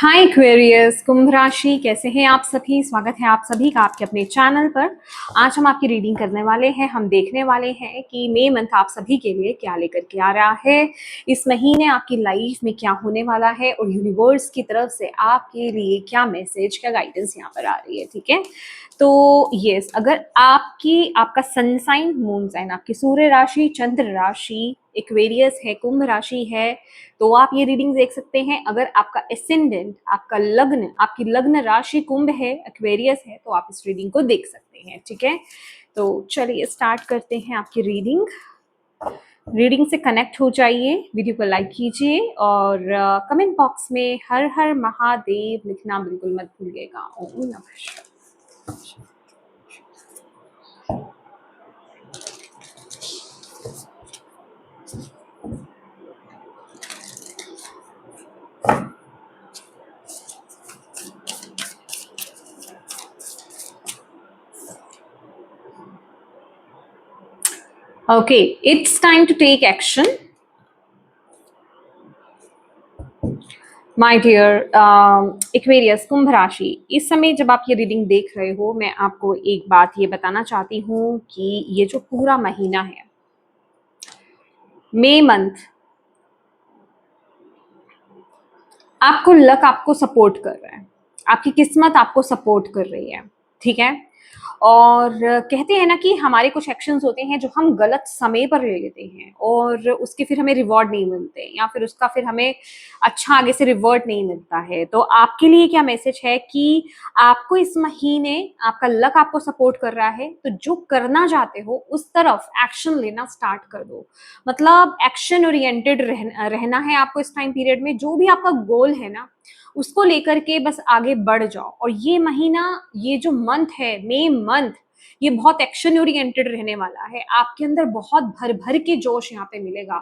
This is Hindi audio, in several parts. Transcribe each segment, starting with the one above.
हाय एक्वेरियस, कुंभ राशि कैसे हैं आप सभी। स्वागत है आप सभी का आपके अपने चैनल पर। आज हम आपकी रीडिंग करने वाले हैं। हम देखने वाले हैं कि मई मंथ आप सभी के लिए क्या लेकर के आ रहा है। इस महीने आपकी लाइफ में क्या होने वाला है और यूनिवर्स की तरफ से आपके लिए क्या मैसेज, क्या गाइडेंस यहाँ पर आ रही है। ठीक है, तो यस, अगर आपका सन साइन, मून साइन, आपकी सूर्य राशि, चंद्र राशि एक्वेरियस है, कुंभ राशि है, तो आप ये रीडिंग देख सकते हैं। अगर आपका एसेंडेंट, आपका लग्न, आपकी लग्न राशि कुंभ है, एक्वेरियस है, तो आप इस रीडिंग को देख सकते हैं। ठीक है, तो चलिए स्टार्ट करते हैं आपकी रीडिंग से कनेक्ट हो जाइए, वीडियो को लाइक कीजिए और कमेंट बॉक्स में हर हर महादेव लिखना बिल्कुल मत भूलिएगा। ओम नमः शिवाय। Okay, it's time to take action. My dear Aquarius, Kumbh राशि, इस समय जब आप ये रीडिंग देख रहे हो, मैं आपको एक बात ये बताना चाहती हूँ कि ये जो पूरा महीना है, मई मंथ, आपको लक आपको सपोर्ट कर रहा है, आपकी किस्मत आपको सपोर्ट कर रही है। ठीक है, और कहते हैं ना कि हमारे कुछ एक्शंस होते हैं जो हम गलत समय पर ले लेते हैं और उसके फिर हमें रिवॉर्ड नहीं मिलते, या फिर उसका फिर हमें अच्छा आगे से रिवॉर्ड नहीं मिलता है। तो आपके लिए क्या मैसेज है कि आपको इस महीने आपका लक आपको सपोर्ट कर रहा है, तो जो करना चाहते हो उस तरफ एक्शन लेना स्टार्ट कर दो। मतलब एक्शन ओरिएंटेड रहना है आपको इस टाइम पीरियड में। जो भी आपका गोल है ना, उसको लेकर के बस आगे बढ़ जाओ। और ये महीना, ये जो मंथ है, मई मंथ, ये बहुत एक्शन ओरिएंटेड रहने वाला है। आपके अंदर बहुत भर भर के जोश यहाँ पे मिलेगा।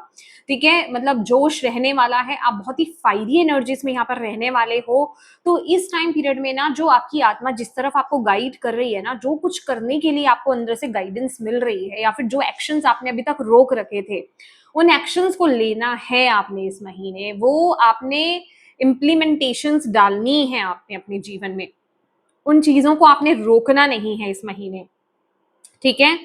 ठीक है, मतलब जोश रहने वाला है। आप बहुत ही फायरी एनर्जीज में यहाँ पर रहने वाले हो। तो इस टाइम पीरियड में ना, जो आपकी आत्मा जिस तरफ आपको गाइड कर रही है ना, जो कुछ करने के लिए आपको अंदर से गाइडेंस मिल रही है, या फिर जो एक्शंस आपने अभी तक रोक रखे थे, उन एक्शंस को लेना है आपने इस महीने। वो आपने इम्प्लीमेंटेशंस डालनी है आपने अपने जीवन में। उन चीजों को आपने रोकना नहीं है इस महीने। ठीक है,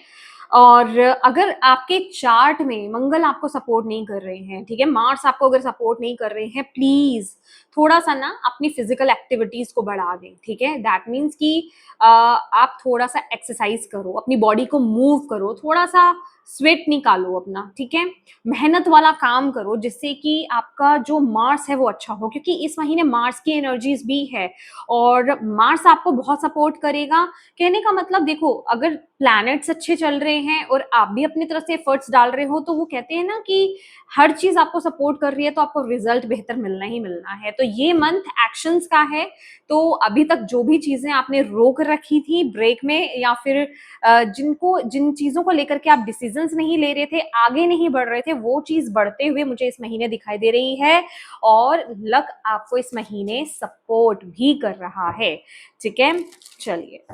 और अगर आपके चार्ट में मंगल आपको सपोर्ट नहीं कर रहे हैं, ठीक है, मार्स आपको अगर सपोर्ट नहीं कर रहे हैं, प्लीज थोड़ा सा ना अपनी फिजिकल एक्टिविटीज को बढ़ा दें। ठीक है, दैट मीन्स कि आप थोड़ा सा एक्सरसाइज करो, अपनी बॉडी को मूव करो, थोड़ा सा स्वेट निकालो अपना। ठीक है, मेहनत वाला काम करो, जिससे कि आपका जो मार्स है वो अच्छा हो, क्योंकि इस महीने मार्स की एनर्जीज भी है और मार्स आपको बहुत सपोर्ट करेगा। कहने का मतलब, देखो, अगर प्लैनेट्स अच्छे चल रहे हैं और आप भी अपनी तरफ से एफर्ट्स डाल रहे हो, तो वो कहते हैं ना कि हर चीज आपको सपोर्ट कर रही है, तो आपको रिजल्ट बेहतर मिलना ही मिलना है। तो ये मंथ एक्शंस का है। तो अभी तक जो भी चीजें आपने रोक रखी थी ब्रेक में, या फिर जिन चीजों को लेकर के आप डिसीजंस नहीं ले रहे थे, आगे नहीं बढ़ रहे थे, वो चीज बढ़ते हुए मुझे इस महीने दिखाई दे रही है। और लक आपको इस महीने सपोर्ट भी कर रहा है। ठीक है, चलिए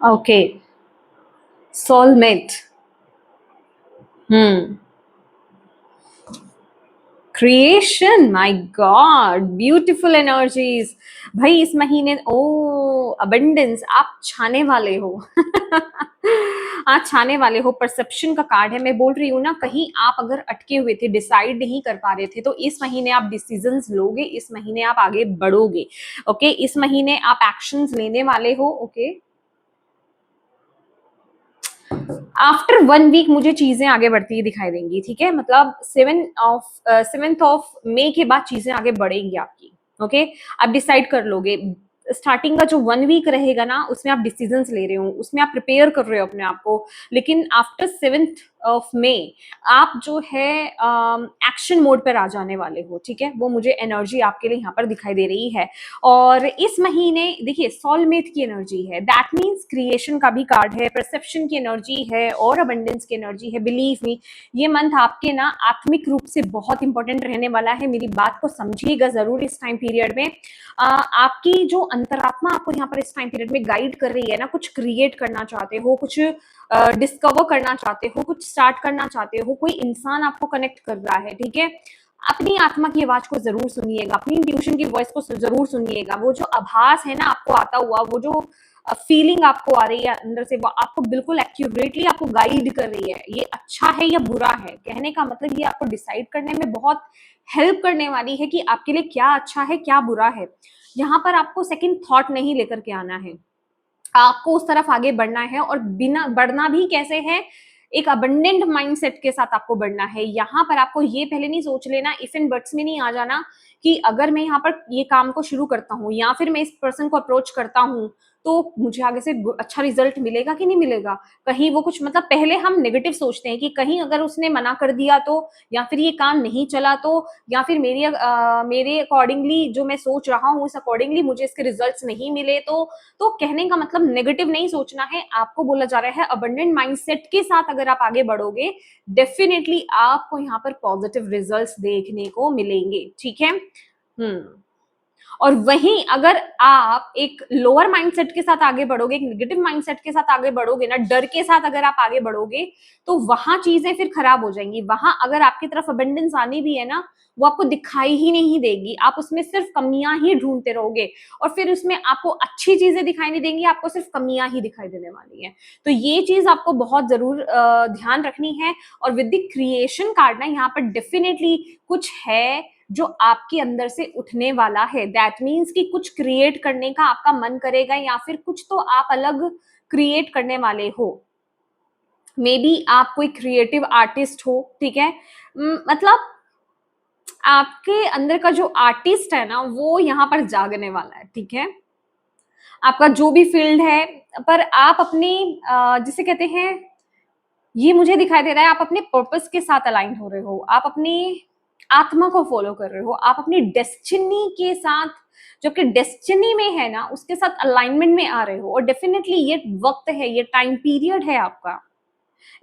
okay, soulmate, creation, my God, beautiful energies. भाई इस महीने, ओ अबंडेंस, आप छाने वाले हो। आज छाने वाले हो। परसेप्शन का कार्ड है। मैं बोल रही हूँ ना, कहीं आप अगर अटके हुए थे, डिसाइड नहीं कर पा रहे थे, तो इस महीने आप डिसीजंस लोगे, इस महीने आप आगे बढ़ोगे। ओके, इस महीने आप एक्शंस लेने वाले हो। ओके, आफ्टर 1 वीक मुझे चीजें आगे बढ़ती दिखाई देंगी। ठीक है, मतलब 7th ऑफ मई के बाद चीजें आगे बढ़ेंगी आपकी। ओके, आप डिसाइड कर लोगे। स्टार्टिंग का जो 1 वीक रहेगा ना, उसमें आप डिसीजंस ले रहे हो, उसमें आप प्रिपेयर कर रहे हो अपने आप को। लेकिन आफ्टर 7th ऑफ मे आप जो है एक्शन मोड पर आ जाने वाले हो, ठीक है। वो मुझे एनर्जी आपके लिए यहाँ पर दिखाई दे रही है। और इस महीने देखिए सोलमेट की एनर्जी है, दैट मीन्स क्रिएशन का भी कार्ड है, परसेप्शन की एनर्जी है और अबंडेंस की एनर्जी है। बिलीव मी, ये मंथ आपके ना आत्मिक रूप से बहुत इंपॉर्टेंट रहने वाला है। मेरी बात को समझिएगा जरूर इस टाइम पीरियड में। आपकी जो अंतरात्मा आपको यहाँ पर इस टाइम पीरियड में गाइड कर रही है ना, कुछ क्रिएट करना चाहते हो, कुछ डिस्कवर करना चाहते हो, कुछ स्टार्ट करना चाहते हो, कोई इंसान आपको कनेक्ट कर रहा है, ठीक है। अपनी आत्मा की आवाज को जरूर सुनिएगा, अपनी इंट्यूशन की वॉइस को जरूर सुनिएगा। वो जो आभास है ना आपको आता हुआ, वो जो फीलिंग आपको आ रही है अंदर से, वो आपको बिल्कुल एक्यूरेटली आपको गाइड कर रही है। ये अच्छा है या बुरा है, कहने का मतलब ये आपको डिसाइड करने में बहुत हेल्प करने वाली है कि आपके लिए क्या अच्छा है क्या बुरा है। यहाँ पर आपको सेकंड थॉट नहीं लेकर के आना है, आपको उस तरफ आगे बढ़ना है। और बिना बढ़ना भी कैसे है, एक अबंडेंट माइंडसेट के साथ आपको बढ़ना है। यहाँ पर आपको ये पहले नहीं सोच लेना, इफ एंड बट्स में नहीं आ जाना कि अगर मैं यहाँ पर ये काम को शुरू करता हूँ या फिर मैं इस पर्सन को अप्रोच करता हूँ तो मुझे आगे से अच्छा रिजल्ट मिलेगा कि नहीं मिलेगा। कहीं वो कुछ मतलब पहले हम नेगेटिव सोचते हैं कि कहीं अगर उसने मना कर दिया तो, या फिर ये काम नहीं चला तो, या फिर मेरे अकॉर्डिंगली जो मैं सोच रहा हूँ उस अकॉर्डिंगली मुझे इसके रिजल्ट्स नहीं मिले तो कहने का मतलब नेगेटिव नहीं सोचना है। आपको बोला जा रहा है अबंडेंट माइंडसेट के साथ अगर आप आगे बढ़ोगे डेफिनेटली आपको यहाँ पर पॉजिटिव रिजल्ट्स देखने को मिलेंगे, ठीक है। और वहीं अगर आप एक लोअर माइंडसेट के साथ आगे बढ़ोगे, एक नेगेटिव माइंडसेट के साथ आगे बढ़ोगे ना, डर के साथ अगर आप आगे बढ़ोगे तो वहां चीजें फिर खराब हो जाएंगी। वहां अगर आपकी तरफ अबंडेंस आनी भी है ना, वो आपको दिखाई ही नहीं देगी, आप उसमें सिर्फ कमियां ही ढूंढते रहोगे और फिर उसमें आपको अच्छी चीजें दिखाई नहीं देंगी, आपको सिर्फ कमियां ही दिखाई देने वाली है। तो ये चीज आपको बहुत जरूर ध्यान रखनी है। और विद द क्रिएशन कार्ड ना यहाँ पर डेफिनेटली कुछ है जो आपके अंदर से उठने वाला है। दैट मीन्स कि कुछ क्रिएट करने का आपका मन करेगा या फिर कुछ तो आप अलग क्रिएट करने वाले हो। मे बी आप कोई क्रिएटिव आर्टिस्ट हो, ठीक है। मतलब आपके अंदर का जो आर्टिस्ट है ना वो यहाँ पर जागने वाला है, ठीक है। आपका जो भी फील्ड है, पर आप अपनी जिसे कहते हैं, ये मुझे दिखाई दे रहा है आप अपने पर्पस के साथ अलाइन हो रहे हो, आप अपनी आत्मा को फॉलो कर रहे हो, आप अपनी डेस्टिनी के साथ, जो कि डेस्टिनी में है ना उसके साथ अलाइनमेंट में आ रहे हो। और डेफिनेटली ये वक्त है, ये टाइम पीरियड है आपका।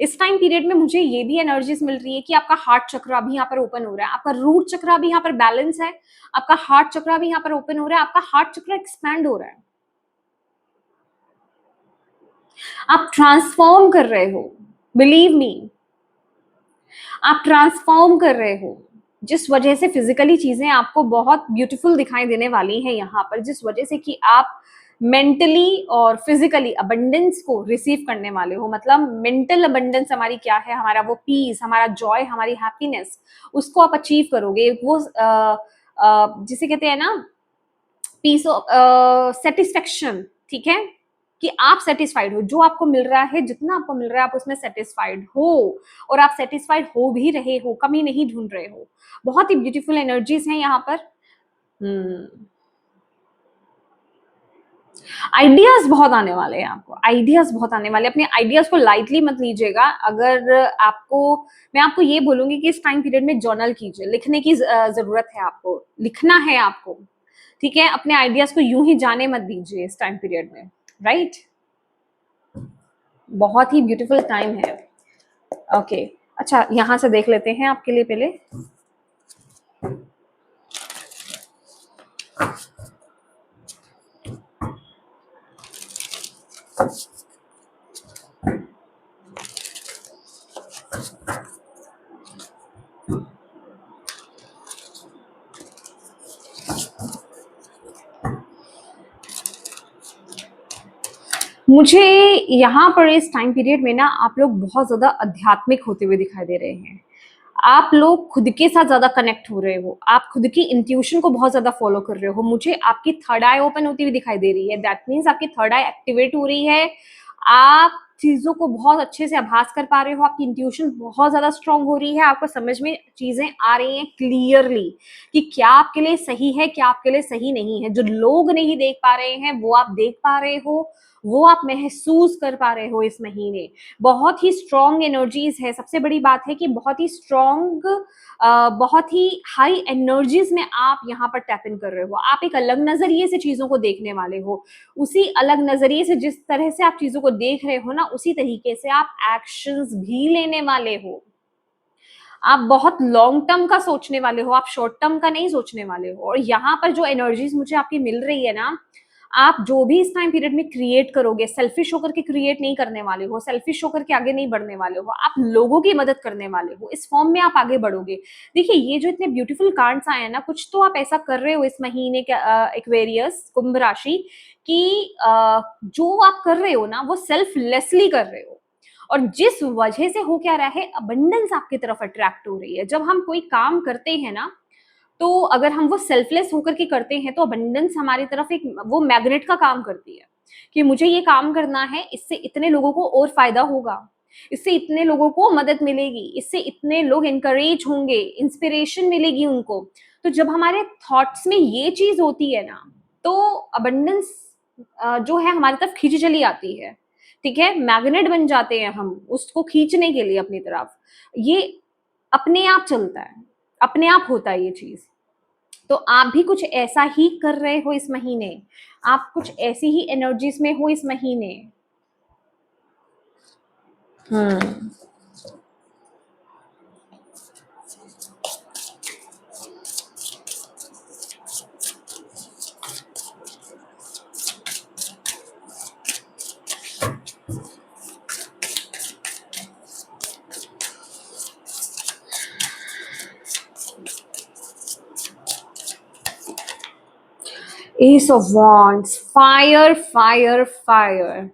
इस टाइम पीरियड में मुझे ये भी एनर्जीज मिल रही है कि आपका हार्ट चक्र भी यहाँ पर ओपन हो रहा है, आपका रूट चक्र भी यहाँ पर बैलेंस है, आपका हार्ट चक्र भी यहाँ पर ओपन हो रहा है, आपका हार्ट चक्र एक्सपैंड हो रहा है, आप ट्रांसफॉर्म कर रहे हो। बिलीव मी, आप ट्रांसफॉर्म कर रहे हो, जिस वजह से फिजिकली चीजें आपको बहुत ब्यूटीफुल दिखाई देने वाली हैं यहाँ पर, जिस वजह से कि आप मेंटली और फिजिकली अबंडेंस को रिसीव करने वाले हो। मतलब मेंटल अबंडेंस हमारी क्या है, हमारा वो पीस, हमारा जॉय, हमारी हैप्पीनेस, उसको आप अचीव करोगे। वो जिसे कहते हैं ना पीस ऑफ सेटिस्फेक्शन, ठीक है, कि आप सेटिस्फाइड हो, जो आपको मिल रहा है, जितना आपको मिल रहा है आप उसमें सेटिस्फाइड हो, और आप सेटिस्फाइड हो भी रहे हो, कमी नहीं ढूंढ रहे हो। बहुत ही ब्यूटीफुल एनर्जीज हैं यहाँ पर। आइडियाज बहुत आने वाले हैं आपको, आइडियाज बहुत आने वाले हैं। अपने आइडियाज को लाइटली मत लीजिएगा। अगर आपको, मैं आपको ये बोलूंगी कि इस टाइम पीरियड में जर्नल कीजिए, लिखने की जरूरत है, आपको लिखना है आपको, ठीक है। अपने आइडियाज को यूं ही जाने मत दीजिए इस टाइम पीरियड में, राइट। बहुत ही ब्यूटीफुल टाइम है। ओके, अच्छा यहां से देख लेते हैं आपके लिए पहले। मुझे यहाँ पर इस टाइम पीरियड में ना आप लोग बहुत ज्यादा आध्यात्मिक होते हुए दिखाई दे रहे हैं। आप लोग खुद के साथ ज्यादा कनेक्ट हो रहे हो, आप खुद की इंट्यूशन को बहुत ज्यादा फॉलो कर रहे हो। मुझे आपकी थर्ड आई ओपन होती हुई दिखाई दे रही है, दैट मीन्स आपकी थर्ड आई एक्टिवेट हो रही है। आप चीजों को बहुत अच्छे से आभास कर पा रहे हो, आपकी इंट्यूशन बहुत ज्यादा स्ट्रांग हो रही है, आपको समझ में चीजें आ रही हैं क्लियरली कि क्या आपके लिए सही है, क्या आपके लिए सही नहीं है। जो लोग नहीं देख पा रहे हैं वो आप देख पा रहे हो, वो आप महसूस कर पा रहे हो इस महीने। बहुत ही स्ट्रॉन्ग एनर्जीज है। सबसे बड़ी बात है कि बहुत ही स्ट्रॉन्ग, बहुत ही हाई एनर्जीज में आप यहाँ पर टैप इन कर रहे हो। आप एक अलग नजरिए से चीजों को देखने वाले हो। उसी अलग नजरिए से जिस तरह से आप चीजों को देख रहे हो ना, उसी तरीके से आप एक्शंस भी लेने वाले हो। आप बहुत लॉन्ग टर्म का सोचने वाले हो, आप शॉर्ट टर्म का नहीं सोचने वाले हो। और यहाँ पर जो एनर्जीज मुझे आपकी मिल रही है ना, आप जो भी इस टाइम पीरियड में क्रिएट करोगे, सेल्फिश होकर के क्रिएट नहीं करने वाले हो, सेल्फिश होकर के आगे नहीं बढ़ने वाले हो, आप लोगों की मदद करने वाले हो। इस फॉर्म में आप आगे बढ़ोगे। देखिए, ये जो इतने ब्यूटीफुल कार्ड्स आए हैं ना, कुछ तो आप ऐसा कर रहे हो इस महीने के, एक्वेरियस कुंभ राशि की, जो आप कर रहे हो ना वो सेल्फलेसली कर रहे हो। और जिस वजह से हो क्या रहा है, अबंडेंस आपकी तरफ अट्रैक्ट हो रही है। जब हम कोई काम करते हैं ना, तो अगर हम वो सेल्फलेस होकर के करते हैं तो अबंडेंस हमारी तरफ एक वो मैग्नेट का काम करती है कि मुझे ये काम करना है, इससे इतने लोगों को और फायदा होगा, इससे इतने लोगों को मदद मिलेगी, इससे इतने लोग इनकरेज होंगे, इंस्पिरेशन मिलेगी उनको। तो जब हमारे थॉट्स में ये चीज होती है ना, तो अबंडेंस जो है हमारी तरफ खींची चली आती है। ठीक है, मैग्नेट बन जाते हैं हम उसको खींचने के लिए अपनी तरफ। ये अपने आप चलता है, अपने आप होता है ये चीज। तो आप भी कुछ ऐसा ही कर रहे हो इस महीने। आप कुछ ऐसी ही एनर्जीज में हो इस महीने। Hmm. Ace of wands, fire fire fire.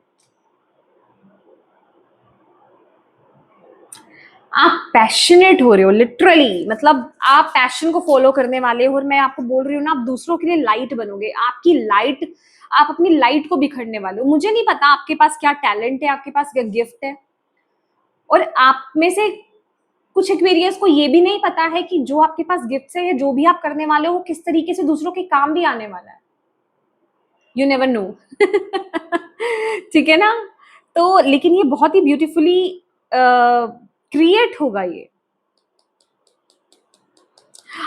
आप पैशनेट हो रहे हो लिटरली, मतलब आप पैशन को फॉलो करने वाले हो। और मैं आपको बोल रही हूँ ना, आप दूसरों के लिए लाइट बनोगे। आपकी लाइट, आप अपनी लाइट को बिखरने वाले हो। मुझे नहीं पता आपके पास क्या टैलेंट है, आपके पास क्या गिफ्ट है। और आप में से कुछ एक्वेरियस को ये भी नहीं पता है कि जो आपके पास गिफ्ट है या जो भी आप करने वाले हो, किस तरीके से दूसरों के काम भी आने वाला है। You never know. ठीक है ना। तो लेकिन ये बहुत ही ब्यूटीफुली क्रिएट होगा ये।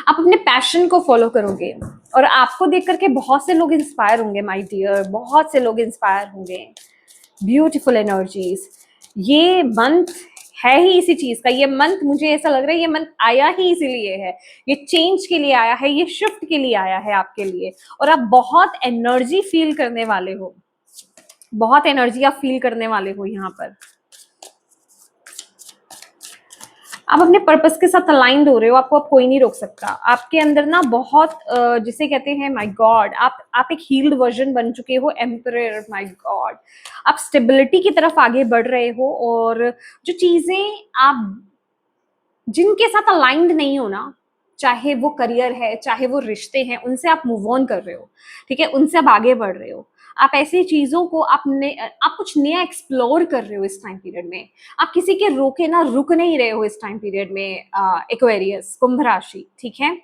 आप अपने पैशन को फॉलो करोगे और आपको देख करके बहुत से लोग इंस्पायर होंगे माय डियर, बहुत से लोग इंस्पायर होंगे। Beautiful energies. ये मंथ है ही इसी चीज का। ये मंथ मुझे ऐसा लग रहा है, ये मंथ आया ही इसीलिए है। ये चेंज के लिए आया है, ये शिफ्ट के लिए आया है आपके लिए। और आप बहुत एनर्जी फील करने वाले हो, बहुत एनर्जी आप फील करने वाले हो यहाँ पर। आप अपने पर्पस के साथ अलाइंड हो रहे हो। आपको अब कोई नहीं रोक सकता। आपके अंदर ना बहुत जिसे कहते हैं, माय गॉड, आप एक हील्ड वर्जन बन चुके हो, एम्परर, माय गॉड। आप स्टेबिलिटी की तरफ आगे बढ़ रहे हो। और जो चीजें आप जिनके साथ अलाइंड नहीं हो ना, चाहे वो करियर है, चाहे वो रिश्ते हैं, उनसे आप मूव ऑन कर रहे हो। ठीक है, उनसे आप आगे बढ़ रहे हो। आप ऐसी चीजों को आप कुछ नया एक्सप्लोर कर रहे हो इस टाइम पीरियड में। आप किसी के रोके ना रुक नहीं रहे हो इस टाइम पीरियड में। एक्वेरियस कुंभ राशि, ठीक है।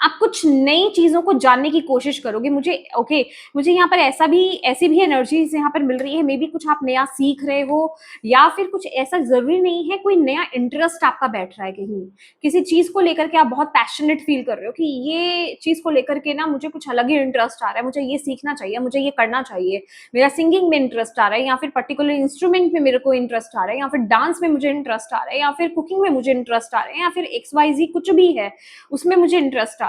आप कुछ नई चीजों को जानने की कोशिश करोगे। मुझे यहाँ पर ऐसी भी एनर्जीज यहाँ पर मिल रही है। मे बी कुछ आप नया सीख रहे हो, या फिर कुछ ऐसा जरूरी नहीं है, कोई नया इंटरेस्ट आपका बैठ रहा है कहीं, किसी चीज को लेकर के आप बहुत पैशनेट फील कर रहे हो कि ये चीज को लेकर के ना मुझे कुछ अलग ही इंटरेस्ट आ रहा है, मुझे ये सीखना चाहिए, मुझे ये करना चाहिए। मेरा सिंगिंग में इंटरेस्ट आ रहा है, या फिर पर्टिकुलर इंस्ट्रूमेंट में मेरे को इंटरेस्ट आ रहा है, या फिर डांस में मुझे इंटरेस्ट आ रहा है, या फिर कुकिंग में मुझे इंटरेस्ट आ रहा है, या फिर XYZ कुछ भी है उसमें मुझे इंटरेस्ट आ रहा है।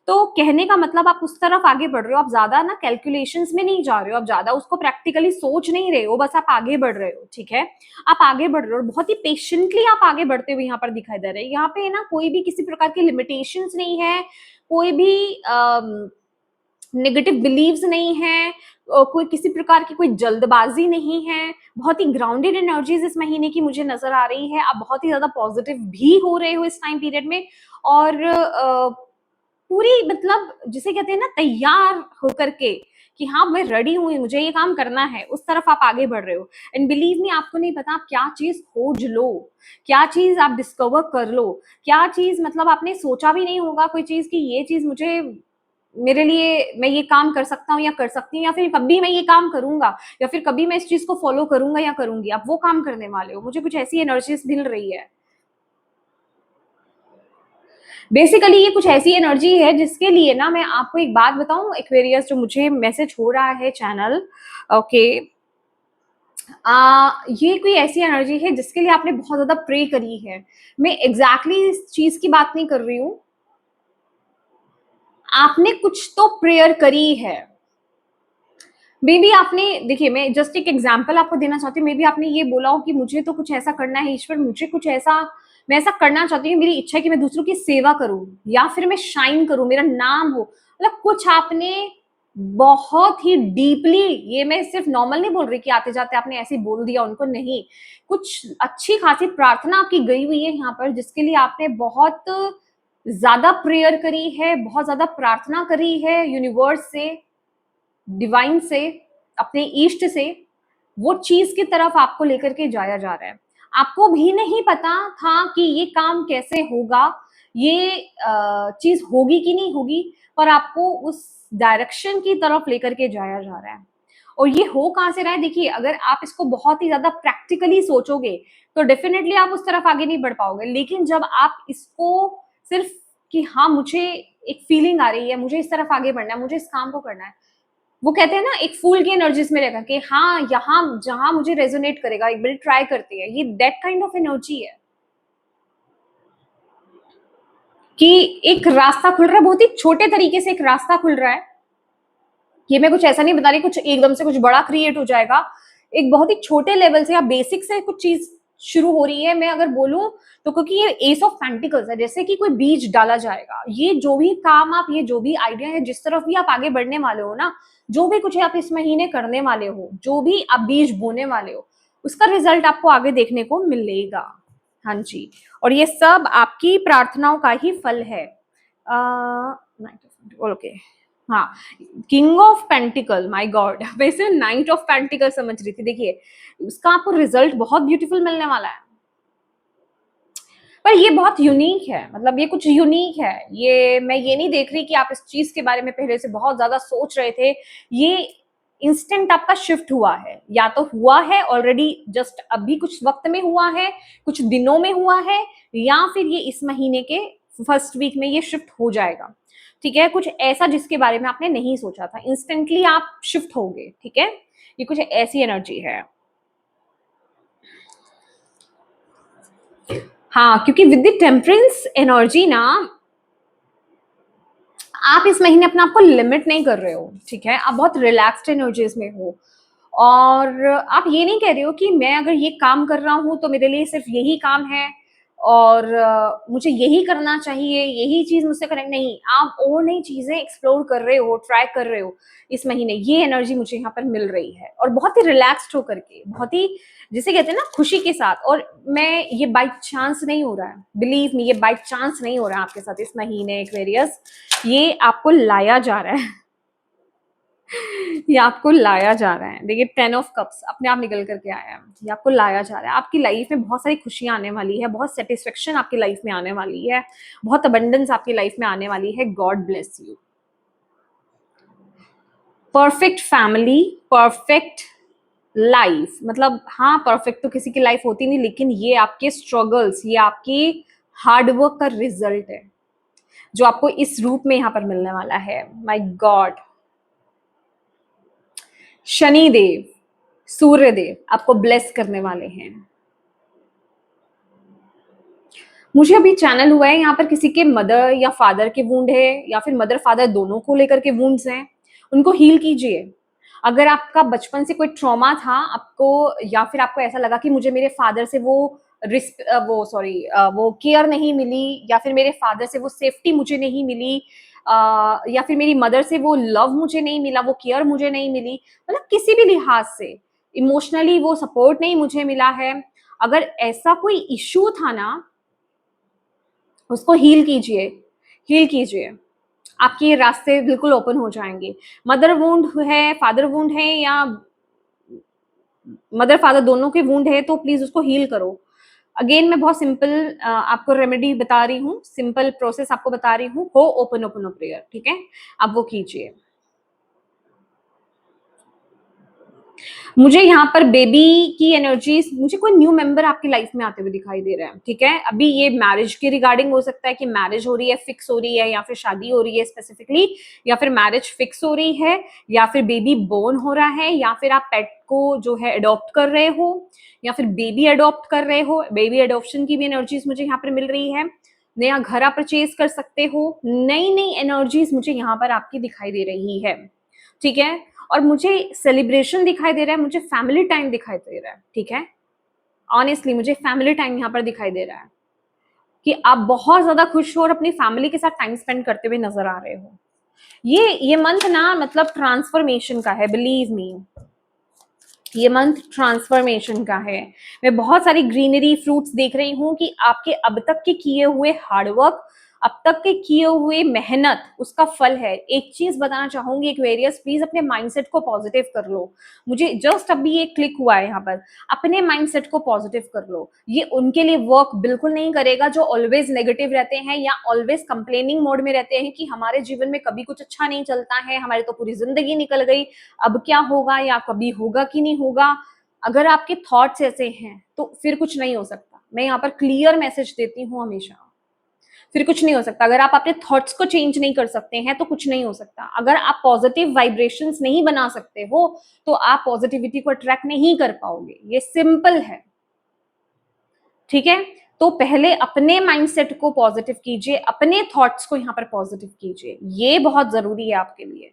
तो कहने का मतलब आप उस तरफ आगे बढ़ रहे हो। आप ज्यादा ना कैलकुलेशंस में नहीं जा रहे हो, आप ज्यादा उसको प्रैक्टिकली सोच नहीं रहे हो, बस आप आगे बढ़ रहे हो। ठीक है, आप आगे बढ़ रहे हो, बहुत ही पेशेंटली आप आगे बढ़ते हुए यहाँ पर दिखाई दे रहे हैं। यहाँ पे ना कोई भी किसी प्रकार की लिमिटेशंस नहीं है, कोई भी नेगेटिव बिलीव्स नहीं है, कोई किसी प्रकार की कोई जल्दबाजी नहीं है। बहुत ही ग्राउंडेड एनर्जीज इस महीने की मुझे नजर आ रही है। आप बहुत ही ज्यादा पॉजिटिव भी हो रहे हो इस टाइम पीरियड में। और पूरी, मतलब जिसे कहते हैं ना, तैयार होकर के कि हाँ मैं रेडी हूँ, मुझे ये काम करना है, उस तरफ आप आगे बढ़ रहे हो। एंड बिलीव मी, आपको नहीं पता आप क्या चीज खोज लो, क्या चीज आप डिस्कवर कर लो, क्या चीज मतलब आपने सोचा भी नहीं होगा कोई चीज कि ये चीज मुझे मेरे लिए मैं ये काम कर सकता हूँ या कर सकती हूँ, या फिर कभी मैं ये काम करूंगा, या फिर कभी मैं इस चीज को फॉलो करूंगा या करूंगी, आप वो काम करने वाले हो। मुझे कुछ ऐसी एनर्जीज मिल रही है। बेसिकली ये कुछ ऐसी एनर्जी है जिसके लिए ना, मैं आपको एक बात बताऊं एक्वेरियस, जो मुझे मैसेज हो रहा है चैनल, ओके, ये कोई ऐसी एनर्जी है जिसके लिए आपने बहुत ज्यादा प्रे करी है। मैं एग्जैक्टली exactly इस चीज की बात नहीं कर रही हूँ, आपने कुछ तो प्रेयर करी है। मे बी आपने, देखिए मैं जस्ट एक एग्जाम्पल आपको देना चाहती हूँ, मे बी आपने ये बोला हो कि मुझे तो कुछ ऐसा करना है ईश्वर, मुझे कुछ ऐसा, मैं ऐसा करना चाहती हूँ, मेरी इच्छा है कि मैं दूसरों की सेवा करूं, या फिर मैं शाइन करूं, मेरा नाम हो, मतलब कुछ आपने बहुत ही डीपली, ये मैं सिर्फ नॉर्मल नहीं बोल रही कि आते जाते आपने ऐसे बोल दिया उनको, नहीं, कुछ अच्छी खासी प्रार्थना आपकी गई हुई है यहाँ पर, जिसके लिए आपने बहुत ज्यादा प्रेयर करी है, बहुत ज्यादा प्रार्थना करी है यूनिवर्स से, डिवाइन से, अपने ईष्ट से। वो चीज की तरफ आपको लेकर के जाया जा रहा है। आपको भी नहीं पता था कि ये काम कैसे होगा, ये चीज होगी कि नहीं होगी, पर आपको उस डायरेक्शन की तरफ लेकर के जाया जा रहा है। और ये हो कहां से रहा है, देखिए अगर आप इसको बहुत ही ज्यादा प्रैक्टिकली सोचोगे तो डेफिनेटली आप उस तरफ आगे नहीं बढ़ पाओगे, लेकिन जब आप इसको सिर्फ कि हाँ मुझे एक फीलिंग आ रही है, मुझे इस तरफ आगे बढ़ना है, मुझे इस काम को करना है, वो कहते हैं ना एक फूल की एनर्जीज में रहकर कि हाँ यहाँ जहां मुझे रेजोनेट करेगा एक बार ट्राई करते हैं, ये दैट काइंड ऑफ एनर्जी है कि एक रास्ता खुल रहा है, बहुत ही छोटे तरीके से एक रास्ता खुल रहा है। ये मैं कुछ ऐसा नहीं बता रही कुछ एकदम से कुछ बड़ा क्रिएट हो जाएगा, एक बहुत ही छोटे लेवल से या बेसिक से कुछ चीज शुरू हो रही है। मैं अगर बोलूं तो क्योंकि ये एस ऑफ पेंटिकल्स है, जैसे कि कोई बीज डाला जाएगा, ये जो भी काम आप, ये जो भी आइडिया है, जिस तरफ भी आप आगे बढ़ने वाले हो ना, जो भी कुछ आप इस महीने करने वाले हो, जो भी आप बीज बोने वाले हो, उसका रिजल्ट आपको आगे देखने को मिलेगा। हाँ जी, और ये सब आपकी प्रार्थनाओं का ही फल है। ओके, हाँ, king of pentacle, my God, वैसे नाइट ऑफ पेंटिकल समझ रही थी। देखिए उसका आपको रिजल्ट बहुत ब्यूटीफुल मिलने वाला है, पर ये बहुत यूनिक है, मतलब ये कुछ यूनिक है। ये मैं ये नहीं देख रही कि आप इस चीज के बारे में पहले से बहुत ज्यादा सोच रहे थे, ये इंस्टेंट आपका शिफ्ट हुआ है, या तो हुआ है ऑलरेडी, जस्ट अभी कुछ वक्त में हुआ है, कुछ दिनों में हुआ है, या फिर ये इस महीने के फर्स्ट वीक में ये शिफ्ट हो जाएगा। ठीक है, कुछ ऐसा जिसके बारे में आपने नहीं सोचा था, इंस्टेंटली आप शिफ्ट होगे। ठीक है, ये कुछ ऐसी एनर्जी है। हाँ, क्योंकि विद द टेम्परेंस एनर्जी ना, आप इस महीने अपने आप को लिमिट नहीं कर रहे हो। ठीक है, आप बहुत रिलैक्स्ड एनर्जीज में हो, और आप ये नहीं कह रहे हो कि मैं अगर ये काम कर रहा हूं तो मेरे लिए सिर्फ यही काम है, और मुझे यही करना चाहिए, यही चीज मुझसे करेक्ट नहीं, आप और नई चीजें एक्सप्लोर कर रहे हो, ट्राई कर रहे हो इस महीने। ये एनर्जी मुझे यहाँ पर मिल रही है, और बहुत ही रिलैक्स्ड होकर के, बहुत ही जिसे कहते हैं ना खुशी के साथ। और मैं, ये बाई चांस नहीं हो रहा है, बिलीव मी, ये बाई चांस नहीं हो रहा है आपके साथ इस महीने एक्वेरियस, ये आपको लाया जा रहा है। ये आपको लाया जा रहा है। देखिए 10 ऑफ कप्स अपने आप निकल करके आया है, ये आपको लाया जा रहा है। आपकी लाइफ में बहुत सारी खुशियां आने वाली है, बहुत सेटिस्फेक्शन आपकी लाइफ में आने वाली है, बहुत अबंडेंस आपकी लाइफ में आने वाली है। God bless you. Perfect family, perfect life, मतलब हाँ परफेक्ट तो किसी की लाइफ होती नहीं, लेकिन ये आपके स्ट्रगल्स, ये आपकी हार्डवर्क का रिजल्ट है जो आपको इस रूप में यहाँ पर मिलने वाला है। माय गॉड, शनिदेव, सूर्यदेव आपको ब्लेस करने वाले हैं। मुझे अभी चैनल हुआ है यहाँ पर किसी के मदर या फादर के वुंड है, या फिर मदर फादर दोनों को लेकर के वुंड्स हैं, उनको हील कीजिए। अगर आपका बचपन से कोई ट्रॉमा था आपको, या फिर आपको ऐसा लगा कि मुझे मेरे फादर से वो वो केयर नहीं मिली, या फिर मेरे फादर से वो सेफ्टी मुझे नहीं मिली, या फिर मेरी मदर से वो लव मुझे नहीं मिला, वो केयर मुझे नहीं मिली, मतलब किसी भी लिहाज से इमोशनली वो सपोर्ट नहीं मुझे मिला है, अगर ऐसा कोई इश्यू था ना, उसको हील कीजिए, हील कीजिए, आपके ये रास्ते बिल्कुल ओपन हो जाएंगे। मदर वुंड है, फादर वुंड है, या मदर फादर दोनों के वुंड है, तो प्लीज उसको हील करो। अगेन मैं बहुत सिंपल आपको रेमेडी बता रही हूँ, सिंपल प्रोसेस आपको बता रही हूँ, हो ओपन ओपन प्रेयर, ठीक है, आप वो कीजिए। मुझे यहाँ पर बेबी की एनर्जीज, मुझे कोई न्यू मेंबर आपकी लाइफ में आते हुए दिखाई दे रहे हैं, ठीक है। अभी ये मैरिज के रिगार्डिंग हो सकता है कि मैरिज हो रही है, फिक्स हो रही है, या फिर शादी हो रही है स्पेसिफिकली, या फिर मैरिज फिक्स हो रही है, या फिर बेबी बोर्न हो रहा है, या फिर आप पेट को जो है अडॉप्ट कर रहे हो, या फिर बेबी अडॉप्ट कर रहे हो। बेबी अडॉप्शन की भी एनर्जीज मुझे यहाँ पर मिल रही है। नया घर आप परचेज कर सकते हो। नई नई एनर्जीज मुझे यहाँ पर आपकी दिखाई दे रही है, ठीक है। और मुझे सेलिब्रेशन दिखाई दे रहा है, मुझे फैमिली टाइम दिखाई दे रहा है, ठीक है। ऑनेस्टली मुझे फैमिली टाइम यहाँ पर दिखाई दे रहा है कि आप बहुत ज्यादा खुश हो और अपनी फैमिली के साथ टाइम स्पेंड करते हुए नजर आ रहे हो। ये मंथ ना मतलब ट्रांसफॉर्मेशन का है, बिलीव मी, ये मंथ ट्रांसफॉर्मेशन का है। मैं बहुत सारी ग्रीनरी फ्रूट्स देख रही हूँ कि आपके अब तक के किए हुए हार्डवर्क, अब तक के किए हुए मेहनत, उसका फल है। एक चीज बताना चाहूंगी एक्वेरियस, प्लीज अपने माइंडसेट को पॉजिटिव कर लो। मुझे जस्ट अभी ये क्लिक हुआ है यहाँ पर, अपने माइंडसेट को पॉजिटिव कर लो। ये उनके लिए वर्क बिल्कुल नहीं करेगा जो ऑलवेज नेगेटिव रहते हैं या ऑलवेज कंप्लेनिंग मोड में रहते हैं कि हमारे जीवन में कभी कुछ अच्छा नहीं चलता है, हमारी तो पूरी जिंदगी निकल गई, अब क्या होगा या कभी होगा कि नहीं होगा। अगर आपके थॉट्स ऐसे हैं तो फिर कुछ नहीं हो सकता। मैं यहाँ पर क्लियर मैसेज देती हूँ हमेशा, फिर कुछ नहीं हो सकता। अगर आप अपने थॉट्स को चेंज नहीं कर सकते हैं तो कुछ नहीं हो सकता। अगर आप पॉजिटिव वाइब्रेशंस नहीं बना सकते हो तो आप पॉजिटिविटी को अट्रैक्ट नहीं कर पाओगे। ये सिंपल है, ठीक है। तो पहले अपने माइंडसेट को पॉजिटिव कीजिए, अपने थॉट्स को यहाँ पर पॉजिटिव कीजिए, ये बहुत जरूरी है आपके लिए।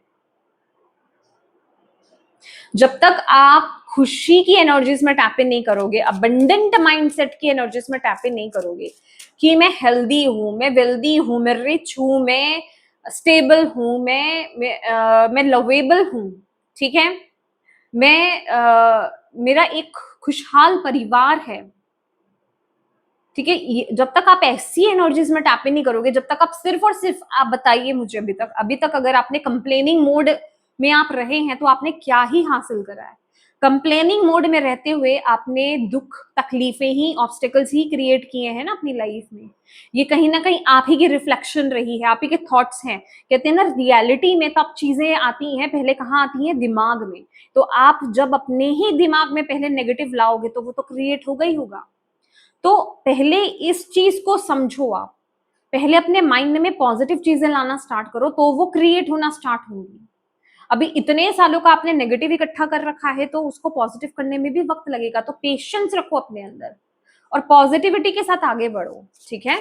जब तक आप खुशी की एनर्जीज में टैप इन नहीं करोगे, अबंडेंट माइंडसेट की एनर्जीज में टैप इन नहीं करोगे कि मैं हेल्दी हूं, मैं वेल्दी हूं, मैं रिच हूं, मैं स्टेबल हूं, मैं लवेबल हूं, ठीक है, मेरा एक खुशहाल परिवार है, ठीक है। जब तक आप ऐसी एनर्जीज में टैप इन नहीं करोगे, जब तक आप सिर्फ और सिर्फ, आप बताइए मुझे, अभी तक अगर आपने कंप्लेनिंग मोड में आप रहे हैं तो आपने क्या ही हासिल करा है। कंप्लेनिंग मोड में रहते हुए आपने दुख, तकलीफें ही, ऑब्स्टेकल्स ही क्रिएट किए हैं ना अपनी लाइफ में। ये कहीं ना कहीं आप ही की रिफ्लेक्शन रही है, आप ही के थॉट्स हैं। कहते हैं ना, रियलिटी में तब चीजें आती हैं, पहले कहाँ आती हैं, दिमाग में। तो आप जब अपने ही दिमाग में पहले नेगेटिव लाओगे तो वो तो क्रिएट होगा ही होगा। तो पहले इस चीज को समझो, आप पहले अपने माइंड में पॉजिटिव चीजें लाना स्टार्ट करो तो वो क्रिएट होना स्टार्ट होंगी। अभी इतने सालों का आपने नेगेटिव इकट्ठा कर रखा है तो उसको पॉजिटिव करने में भी वक्त लगेगा। तो पेशेंस रखो अपने अंदर और पॉजिटिविटी के साथ आगे बढ़ो, ठीक है।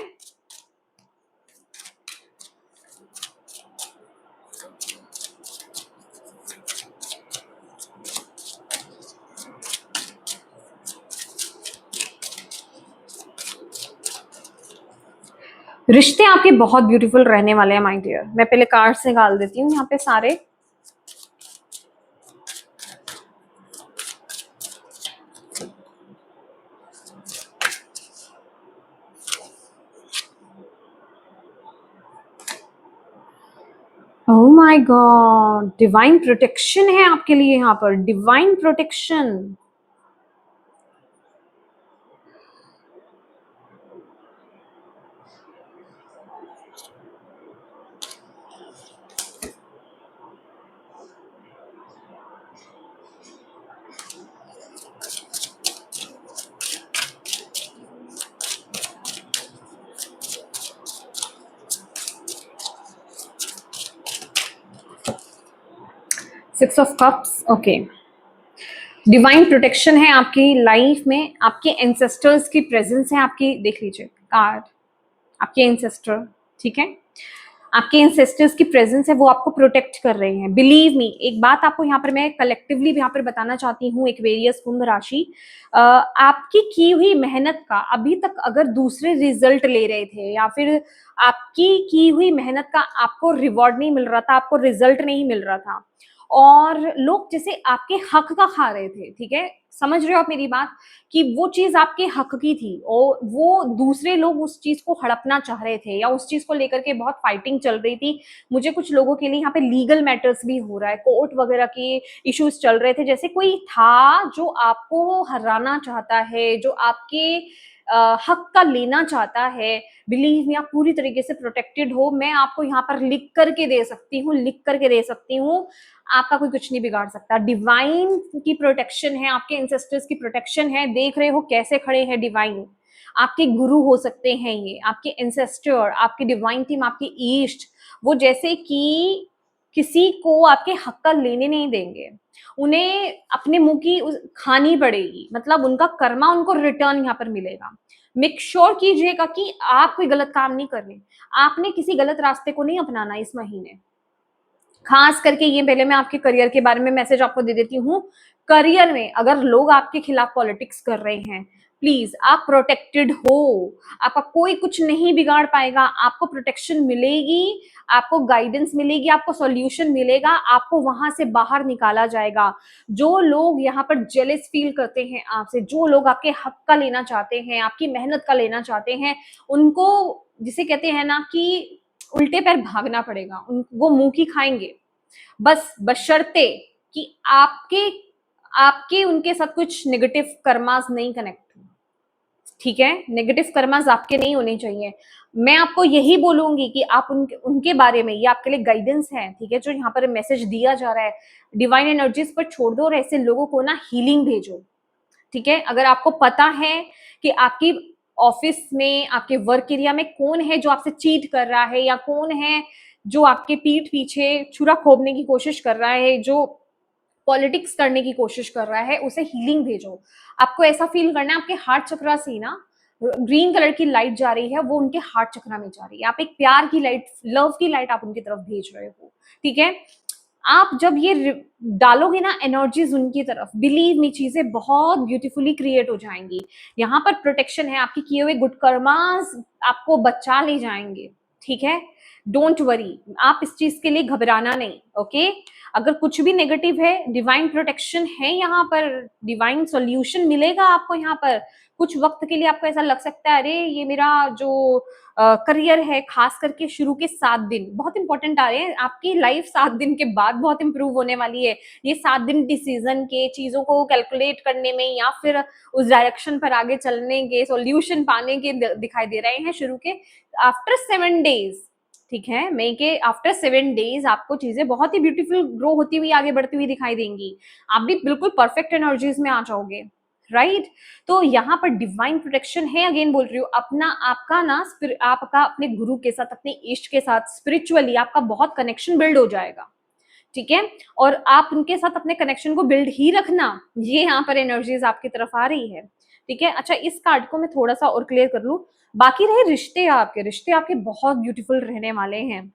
रिश्ते आपके बहुत ब्यूटीफुल रहने वाले हैं माय डियर। मैं पहले कार्ड्स निकाल देती हूँ यहाँ पे सारे। Oh my God, divine protection है आपके लिए यहाँ पर, divine protection. Six of cups, okay. Divine protection है आपकी लाइफ में, आपके एंसेस्टर्स की प्रेजेंस है आपकी। देख लीजिए कार्ड, आपके एंसेस्टर, ठीक है, आपके एंसेस्टर्स की प्रेजेंस है, वो आपको प्रोटेक्ट कर रहे हैं। बिलीव मी, एक बात आपको यहाँ पर मैं कलेक्टिवली यहाँ पर बताना चाहती हूँ, एक्वेरियस कुंभ राशि, आपकी की हुई मेहनत का अभी तक अगर दूसरे रिजल्ट ले रहे थे या फिर आपकी की हुई मेहनत का आपको रिवॉर्ड नहीं मिल रहा था, आपको रिजल्ट नहीं मिल रहा था, और लोग जैसे आपके हक का खा रहे थे, ठीक है, समझ रहे हो आप मेरी बात, कि वो चीज आपके हक की थी और वो दूसरे लोग उस चीज को हड़पना चाह रहे थे या उस चीज को लेकर के बहुत फाइटिंग चल रही थी। मुझे कुछ लोगों के लिए यहाँ पे लीगल मैटर्स भी हो रहा है, कोर्ट वगैरह के इश्यूज चल रहे थे, जैसे कोई था जो आपको हराना चाहता है, जो आपके हक का लेना चाहता है, बिलीव मी आप पूरी तरीके से प्रोटेक्टेड हो। मैं आपको यहाँ पर लिख करके दे सकती हूँ, लिख करके दे सकती हूँ, आपका कोई कुछ नहीं बिगाड़ सकता। डिवाइन की प्रोटेक्शन है, आपके एंसेस्टर्स की प्रोटेक्शन है। देख रहे हो कैसे खड़े हैं डिवाइन, आपके गुरु हो सकते हैं ये, आपके एंसेस्टर, आपकी डिवाइन टीम, आपकी ईस्ट, वो जैसे कि किसी को आपके हक का लेने नहीं देंगे। उन्हें अपने मुंह की खानी पड़ेगी, मतलब उनका कर्मा उनको रिटर्न यहाँ पर मिलेगा। मेक श्योर कीजिएगा कि आप कोई गलत काम नहीं कर रहे, आपने किसी गलत रास्ते को नहीं अपनाना इस महीने। खास करके ये, पहले मैं आपके करियर के बारे में मैसेज आपको दे देती हूँ। करियर में अगर लोग आपके खिलाफ पॉलिटिक्स कर रहे हैं, प्लीज आप प्रोटेक्टेड हो, आपका कोई कुछ नहीं बिगाड़ पाएगा, आपको प्रोटेक्शन मिलेगी, आपको गाइडेंस मिलेगी, आपको सॉल्यूशन मिलेगा, आपको वहां से बाहर निकाला जाएगा। जो लोग यहाँ पर जेलस फील करते हैं आपसे, जो लोग आपके हक का लेना चाहते हैं, आपकी मेहनत का लेना चाहते हैं, उनको, जिसे कहते हैं ना कि उल्टे पैर भागना पड़ेगा, वो मुंह की खाएंगे, बस बशर्ते कि आपके आपके उनके साथ कुछ नेगेटिव कर्मास नहीं कनेक्ट हो। ठीक है, नेगेटिव कर्मास आपके नहीं होने चाहिए। मैं आपको यही बोलूंगी कि आप उनके बारे में, ये आपके लिए गाइडेंस है, ठीक है, जो यहाँ पर मैसेज दिया जा रहा है, डिवाइन एनर्जीज पर छोड़ दो और ऐसे लोगों को ना हीलिंग भेजो। ठीक है, अगर आपको पता है कि आपकी ऑफिस में, आपके वर्क एरिया में कौन है जो आपसे चीट कर रहा है, या कौन है जो आपके पीठ पीछे छुरा खोदने की कोशिश कर रहा है, जो पॉलिटिक्स करने की कोशिश कर रहा है, उसे हीलिंग भेजो। आपको ऐसा फील करना है आपके हार्ट चक्रा से ना ग्रीन कलर की लाइट जा रही है, वो उनके हार्ट चक्रा में जा रही है। आप एक प्यार की लाइट, लव की लाइट आप उनकी तरफ भेज रहे हो। ठीक है, आप जब ये डालोगे ना एनर्जीज उनकी तरफ, बिलीव मी चीजें बहुत ब्यूटीफुली क्रिएट हो जाएंगी। यहाँ पर प्रोटेक्शन है, आपके किए हुए गुड कर्मास आपको बचा ले जाएंगे। ठीक है, डोंट वरी, आप इस चीज के लिए घबराना नहीं। ओके, अगर कुछ भी नेगेटिव है, डिवाइन प्रोटेक्शन है यहाँ पर, डिवाइन सॉल्यूशन मिलेगा आपको यहाँ पर। कुछ वक्त के लिए आपको ऐसा लग सकता है, अरे ये मेरा जो करियर है, खास करके शुरू के 7 दिन बहुत इंपॉर्टेंट आ रहे हैं, आपकी लाइफ 7 दिन के बाद बहुत इंप्रूव होने वाली है। ये 7 दिन डिसीजन के, चीजों को कैलकुलेट करने में, या फिर उस डायरेक्शन पर आगे चलने के, सॉल्यूशन पाने के दिखाई दे रहे हैं शुरू के आफ्टर 7 डेज। ठीक है, मई के आफ्टर 7 डेज आपको चीजें बहुत ही ब्यूटीफुल ग्रो होती हुई, आगे बढ़ती हुई दिखाई देंगी। आप भी बिल्कुल परफेक्ट एनर्जीज में आ जाओगे। राइट, तो यहाँ पर डिवाइन प्रोटेक्शन है। अगेन बोल रही हूँ, अपना आपका ना आपका अपने गुरु के साथ, अपने इष्ट के साथ स्पिरिचुअली आपका बहुत कनेक्शन बिल्ड हो जाएगा। ठीक है, और आप उनके साथ अपने कनेक्शन को बिल्ड ही रखना, ये यहाँ पर एनर्जीज आपकी तरफ आ रही है। ठीक है, अच्छा इस कार्ड को मैं थोड़ा सा और क्लियर कर लूं। बाकी रहे रिश्ते, रिश्ते आपके बहुत ब्यूटीफुल रहने वाले हैं।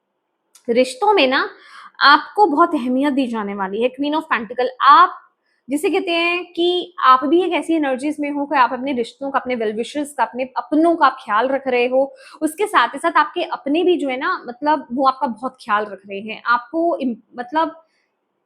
रिश्तों में ना आपको बहुत अहमियत दी जाने वाली है। क्वीन ऑफ पेंटिकल, आप जिसे कहते हैं कि आप भी एक ऐसी एनर्जीज में हो कि आप अपने रिश्तों का, अपने वेल विशर्स का, अपने अपनों का ख्याल रख रहे हो। उसके साथ ही साथ आपके अपने भी जो है ना, मतलब वो आपका बहुत ख्याल रख रहे हैं, आपको मतलब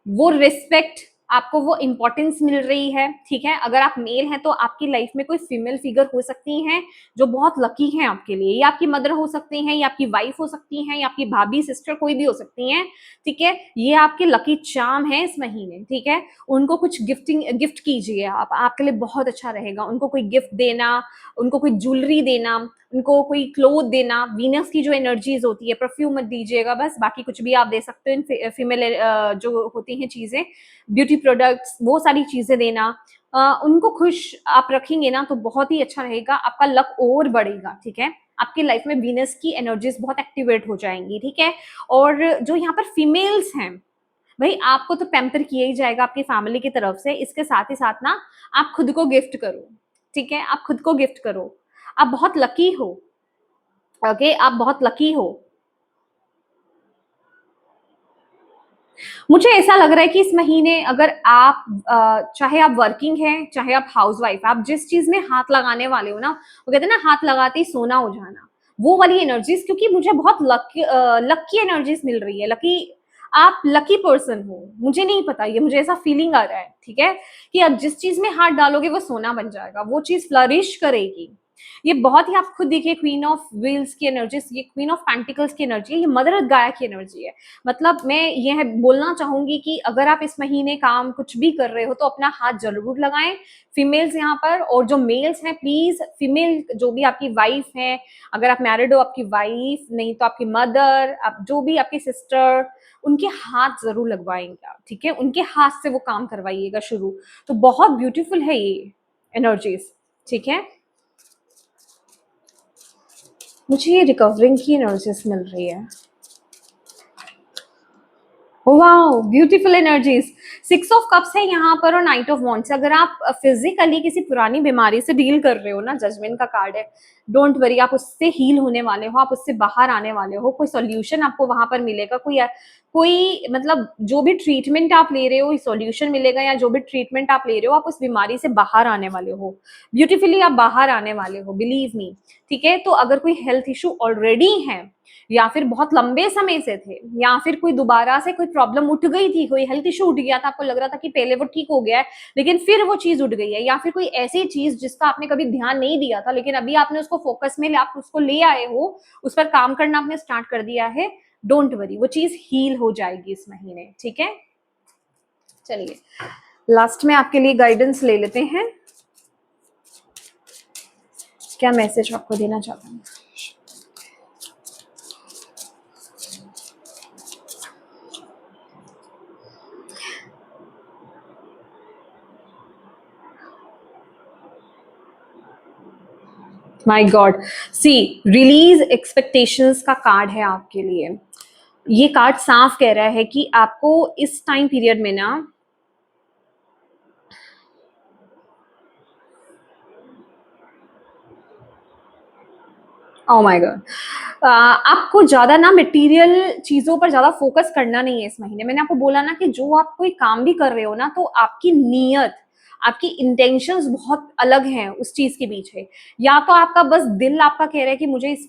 वो रिस्पेक्ट, आपको वो इंपॉर्टेंस मिल रही है। ठीक है, अगर आप मेल हैं तो आपकी लाइफ में कोई फीमेल फिगर हो सकती हैं जो बहुत लकी है आपके लिए। ये आपकी मदर हो सकती हैं, या आपकी वाइफ हो सकती हैं, या आपकी भाभी, सिस्टर, कोई भी हो सकती हैं। ठीक है, ये आपके लकी चार्म है इस महीने। ठीक है, उनको कुछ गिफ्ट कीजिए आप, आपके लिए बहुत अच्छा रहेगा। उनको कोई गिफ्ट देना, उनको कोई ज्वेलरी देना, उनको कोई क्लोथ देना। वीनस की जो एनर्जीज होती है, परफ्यूम मत दीजिएगा बस, बाकी कुछ भी आप दे सकते हो। फीमेल जो होती हैं चीजें, ब्यूटी प्रोडक्ट्स, वो सारी चीजें देना। उनको खुश आप रखेंगे ना तो बहुत ही अच्छा रहेगा, आपका लक और बढ़ेगा। ठीक है, आपकी लाइफ में वीनस की एनर्जीज बहुत एक्टिवेट हो जाएंगी। ठीक है, और जो यहाँ पर फीमेल्स हैं, भाई आपको तो पैम्पर किया ही जाएगा आपकी फैमिली की तरफ से। इसके साथ ही साथ ना आप खुद को गिफ्ट करो। ठीक है, आप खुद को गिफ्ट करो, आप बहुत लकी हो। ओके, आप बहुत लकी हो। मुझे ऐसा लग रहा है कि इस महीने अगर आप चाहे आप वर्किंग हैं, चाहे आप हाउसवाइफ, आप जिस चीज में हाथ लगाने वाले हो ना, वो कहते हैं ना हाथ लगाते ही सोना हो जाना, वो वाली एनर्जीज, क्योंकि मुझे बहुत लकी एनर्जीज मिल रही है। लकी, आप लकी पर्सन हो, मुझे नहीं पता, ये मुझे ऐसा फीलिंग आ रहा है। ठीक है, कि आप जिस चीज में हाथ डालोगे वो सोना बन जाएगा, वो चीज फ्लरिश करेगी। ये बहुत ही, आप खुद देखिए, क्वीन ऑफ व्हील्स की एनर्जी, ये क्वीन ऑफ पेंटिकल्स की एनर्जी है, ये मदर गाया की एनर्जी है। मतलब मैं यह बोलना चाहूंगी कि अगर आप इस महीने काम कुछ भी कर रहे हो तो अपना हाथ जरूर लगाएं फीमेल्स यहाँ पर। और जो मेल्स हैं, प्लीज फीमेल जो भी आपकी वाइफ है, अगर आप मैरिड हो आपकी वाइफ, नहीं तो आपकी मदर, आप जो भी आपकी सिस्टर, उनके हाथ जरूर लगवाएंगे आप, ठीक है, उनके हाथ से वो काम करवाइएगा शुरू। तो बहुत ब्यूटीफुल है ये एनर्जीज, ठीक है। मुझे ये रिकवरिंग की एनर्जीज मिल रही है। Wow, beautiful energies. 6 of cups है यहाँ पर और नाइट ऑफ वॉन्ड्स। अगर आप फिजिकली किसी पुरानी बीमारी से डील कर रहे हो ना, जजमेंट का कार्ड है, डोंट वरी, आप उससे हील होने वाले हो, आप उससे बाहर आने वाले हो। कोई सॉल्यूशन आपको वहां पर मिलेगा, कोई मतलब जो भी ट्रीटमेंट आप ले रहे हो सॉल्यूशन मिलेगा, या जो भी ट्रीटमेंट आप ले रहे हो आप उस बीमारी से बाहर आने वाले हो, ब्यूटीफुली आप बाहर आने वाले हो, बिलीव मी, ठीक है। तो अगर कोई हेल्थ इशू ऑलरेडी है, या फिर बहुत लंबे समय से थे, या फिर कोई दोबारा से कोई प्रॉब्लम उठ गई थी, कोई हेल्थ इशू उठ गया था, आपको लग रहा था कि पहले वो ठीक हो गया है लेकिन फिर वो चीज उठ गई है, या फिर कोई ऐसी चीज जिसका आपने कभी ध्यान नहीं दिया था लेकिन अभी आपने उसको फोकस में आप उसको ले आए हो, उस पर काम करना आपने स्टार्ट कर दिया है, डोंट वरी, वो चीज हील हो जाएगी इस महीने, ठीक है। चलिए लास्ट में आपके लिए गाइडेंस ले लेते हैं, क्या मैसेज आपको देना चाहता हूँ। My God, see, release expectations का कार्ड है आपके लिए। ये कार्ड साफ कह रहा है कि आपको इस टाइम पीरियड में ना, ओ माय गॉड, आपको ज्यादा ना मटेरियल चीजों पर ज्यादा फोकस करना नहीं है इस महीने। मैंने आपको बोला ना कि जो आप कोई काम भी कर रहे हो ना, तो आपकी नीयत, आपकी इंटेंशंस बहुत अलग हैं उस चीज के पीछे। या तो आपका बस दिल आपका कह रहा है कि मुझे इस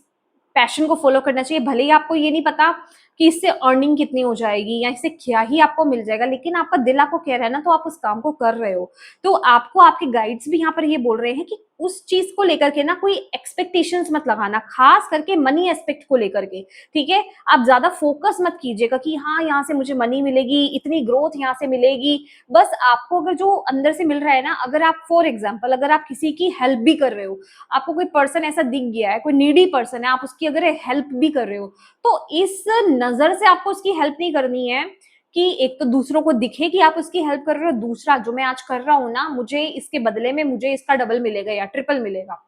पैशन को फॉलो करना चाहिए, भले ही आपको ये नहीं पता कि इससे अर्निंग कितनी हो जाएगी या इससे क्या ही आपको मिल जाएगा, लेकिन आपका दिल आपको कह रहा है ना, तो आप उस काम को कर रहे हो। तो आपको आपके गाइड्स भी यहाँ पर ये बोल रहे हैं कि उस चीज को लेकर के ना कोई एक्सपेक्टेशंस मत लगाना, खास करके मनी एस्पेक्ट को लेकर के, ठीक है। आप ज्यादा फोकस मत कीजिएगा कि हाँ यहाँ से मुझे मनी मिलेगी, इतनी ग्रोथ यहाँ से मिलेगी। बस आपको अगर जो अंदर से मिल रहा है ना, अगर आप फॉर एग्जाम्पल अगर आप किसी की हेल्प भी कर रहे हो, आपको कोई पर्सन ऐसा दिख गया है, कोई नीडी पर्सन है, आप उसकी अगर हेल्प भी कर रहे हो, तो इस नजर से आपको उसकी हेल्प नहीं करनी है कि एक तो दूसरों को दिखे कि आप उसकी हेल्प कर रहे हो, दूसरा जो मैं आज कर रहा हूं ना, मुझे इसके बदले में मुझे इसका डबल मिलेगा या ट्रिपल मिलेगा,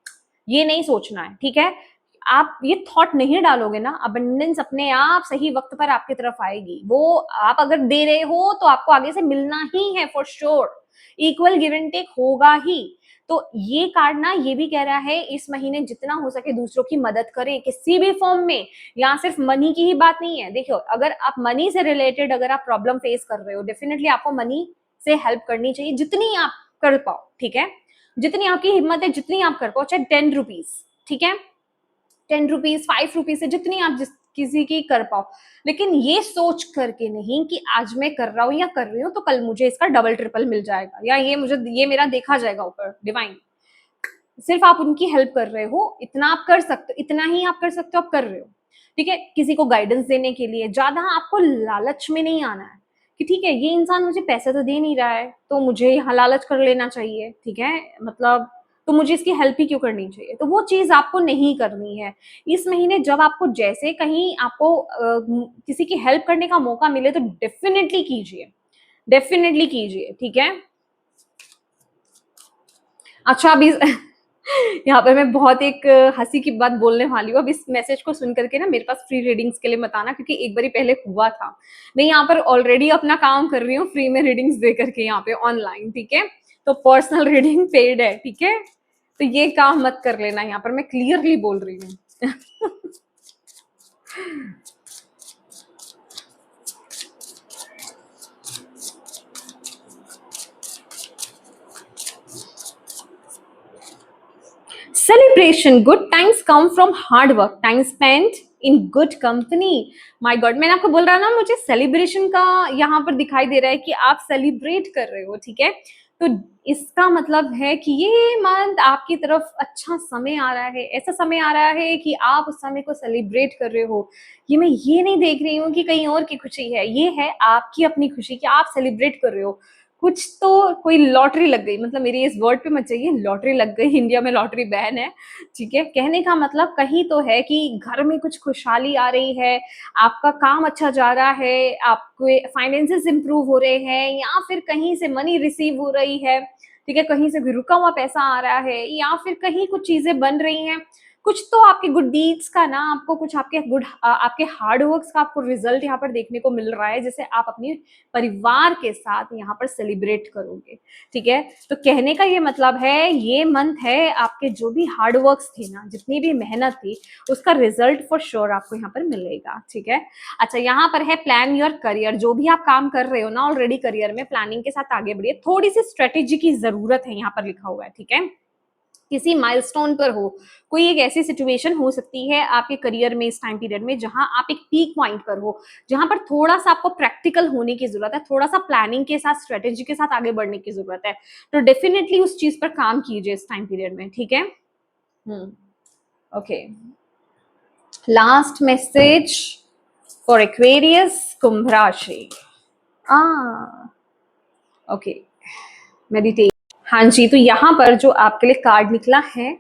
ये नहीं सोचना है, ठीक है। आप ये थॉट नहीं डालोगे ना, अबंडेंस अपने आप सही वक्त पर आपकी तरफ आएगी। वो आप अगर दे रहे हो तो आपको आगे से मिलना ही है for sure, equal give and take होगा ही। तो ये कार्ड ना ये भी कह रहा है इस महीने जितना हो सके दूसरों की मदद करें किसी भी फॉर्म में। यहाँ सिर्फ मनी की ही बात नहीं है, देखियो अगर आप मनी से रिलेटेड अगर आप प्रॉब्लम फेस कर रहे हो, डेफिनेटली आपको मनी से हेल्प करनी चाहिए जितनी आप कर पाओ, ठीक है, जितनी आपकी हिम्मत है, जितनी आप कर पाओ, चाहे 10 रुपीज, ठीक है, 10 रुपीज, 5 रुपीज से जितनी आप जिस किसी की कर पाओ, लेकिन ये सोच करके नहीं कि आज मैं कर रहा हूं या कर रही हूँ तो कल मुझे इसका डबल ट्रिपल मिल जाएगा, या ये मेरा देखा जाएगा ऊपर डिवाइन। सिर्फ आप उनकी हेल्प कर रहे हो, इतना आप कर सकते हो, इतना ही आप कर सकते हो, आप कर रहे हो, ठीक है। किसी को गाइडेंस देने के लिए ज्यादा आपको लालच में नहीं आना है कि ठीक है ये इंसान मुझे पैसे तो दे नहीं रहा है तो मुझे यहाँ लालच कर लेना चाहिए, ठीक है, मतलब तो मुझे इसकी हेल्प ही क्यों करनी चाहिए, तो वो चीज आपको नहीं करनी है इस महीने। जब आपको जैसे कहीं आपको किसी की हेल्प करने का मौका मिले तो डेफिनेटली कीजिए, डेफिनेटली कीजिए, ठीक है। अच्छा अभी यहाँ पर मैं बहुत एक हंसी की बात बोलने वाली हूँ। अब इस मैसेज को सुन करके ना मेरे पास फ्री रीडिंग्स के लिए मत आना, क्योंकि एक बारी पहले हुआ था। मैं यहाँ पर ऑलरेडी अपना काम कर रही हूँ फ्री में रीडिंग्स दे करके यहाँ पे ऑनलाइन, ठीक है। तो पर्सनल रीडिंग पेड है, ठीक है, तो ये काम मत कर लेना, यहाँ पर मैं क्लियरली बोल रही हूँ। Celebration, good times come from hard work, time spent in good company. My God, मैंने आपको बोल रहा ना, मुझे सेलिब्रेशन का यहाँ पर दिखाई दे रहा है कि आप सेलिब्रेट कर रहे हो, ठीक है। तो इसका मतलब है कि ये मंथ आपकी तरफ अच्छा समय आ रहा है, ऐसा समय आ रहा है कि आप उस समय को सेलिब्रेट कर रहे हो। ये मैं ये नहीं देख रही हूँ कि कहीं और की खुशी है, ये है आपकी अपनी खुशी कि आप सेलिब्रेट कर रहे हो। कुछ तो कोई लॉटरी लग गई, मतलब मेरी इस वर्ड पे मत जाइए, लॉटरी लग गई, इंडिया में लॉटरी बैन है, ठीक है। कहने का मतलब कहीं तो है कि घर में कुछ खुशहाली आ रही है, आपका काम अच्छा जा रहा है, आपके फाइनेंसेस इंप्रूव हो रहे हैं, या फिर कहीं से मनी रिसीव हो रही है, ठीक है, कहीं से भी रुका हुआ पैसा आ रहा है, या फिर कहीं कुछ चीजें बन रही हैं। कुछ तो आपके गुड डीड्स का ना, आपको कुछ आपके हार्ड वर्क्स का आपको रिजल्ट यहाँ पर देखने को मिल रहा है, जिसे आप अपने परिवार के साथ यहाँ पर सेलिब्रेट करोगे, ठीक है। तो कहने का ये मतलब है, ये मंथ है आपके जो भी हार्ड वर्क्स थे ना, जितनी भी मेहनत थी, उसका रिजल्ट फॉर श्योर आपको यहाँ पर मिलेगा, ठीक है। अच्छा, यहाँ पर है प्लान योर करियर। जो भी आप काम कर रहे हो ना ऑलरेडी करियर में, प्लानिंग के साथ आगे बढ़िए। थोड़ी सी स्ट्रेटेजी की जरूरत है, यहाँ पर लिखा हुआ है, ठीक है। किसी माइलस्टोन पर हो, कोई एक ऐसी सिचुएशन हो सकती है आपके करियर में इस टाइम पीरियड में, जहां आप एक पीक पॉइंट पर हो, जहां पर थोड़ा सा आपको प्रैक्टिकल होने की जरूरत है, थोड़ा सा प्लानिंग के साथ, स्ट्रेटेजी के साथ आगे बढ़ने की जरूरत है। तो डेफिनेटली उस चीज पर काम कीजिए इस टाइम पीरियड में, ठीक है। Okay, last message for Aquarius Kumbh राशि। Okay, meditation. हाँ जी, तो यहाँ पर जो आपके लिए कार्ड निकला है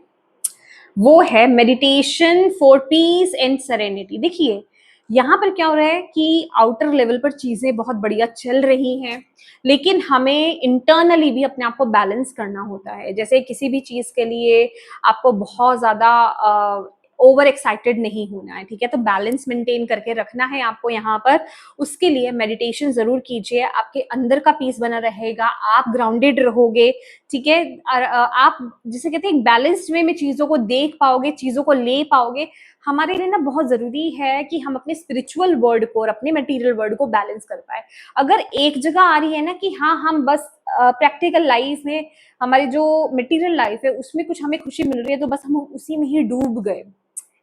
वो है meditation for piece and serenity. देखिए, यहाँ पर क्या हो रहा है कि आउटर लेवल पर चीजें बहुत बढ़िया चल रही हैं, लेकिन हमें इंटरनली भी अपने आप को बैलेंस करना होता है। जैसे किसी भी चीज के लिए आपको बहुत ज्यादा ओवर एक्साइटेड नहीं होना है, ठीक है। तो बैलेंस मेंटेन करके रखना है आपको यहाँ पर। उसके लिए मेडिटेशन जरूर कीजिए, आपके अंदर का पीस बना रहेगा, आप ग्राउंडेड रहोगे, ठीक है। आप जिसे कहते हैं बैलेंस्ड वे में चीजों को देख पाओगे, चीजों को ले पाओगे। हमारे लिए ना बहुत जरूरी है कि हम अपने स्पिरिचुअल वर्ल्ड को और अपने मटेरियल वर्ल्ड को बैलेंस कर पाए। अगर एक जगह आ रही है ना कि हाँ, हम बस प्रैक्टिकल लाइफ में, हमारी जो मटेरियल लाइफ है उसमें कुछ हमें खुशी मिल रही है, तो बस हम उसी में ही डूब गए।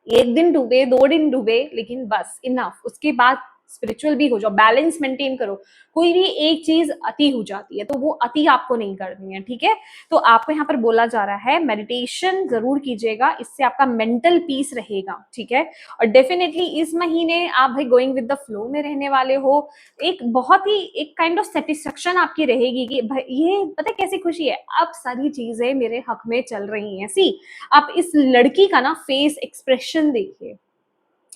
एक दिन डूबे, 2 दिन डूबे, लेकिन बस इनफ। उसके बाद स्पिरिचुअल भी हो जाओ, बैलेंस मेंटेन करो। कोई भी एक चीज अति हो जाती है, तो वो अति आपको नहीं करनी है, ठीक है। तो आपको यहाँ पर बोला जा रहा है मेडिटेशन जरूर कीजिएगा, इससे आपका मेंटल पीस रहेगा, ठीक है। और डेफिनेटली इस महीने आप भाई गोइंग विद द फ्लो में रहने वाले हो। एक बहुत ही एक काइंड ऑफ सेटिस्फेक्शन आपकी रहेगी कि भाई ये पता है कैसी खुशी है, अब सारी चीजें मेरे हक में चल रही हैं। सी, आप इस लड़की का ना फेस एक्सप्रेशन देखिए,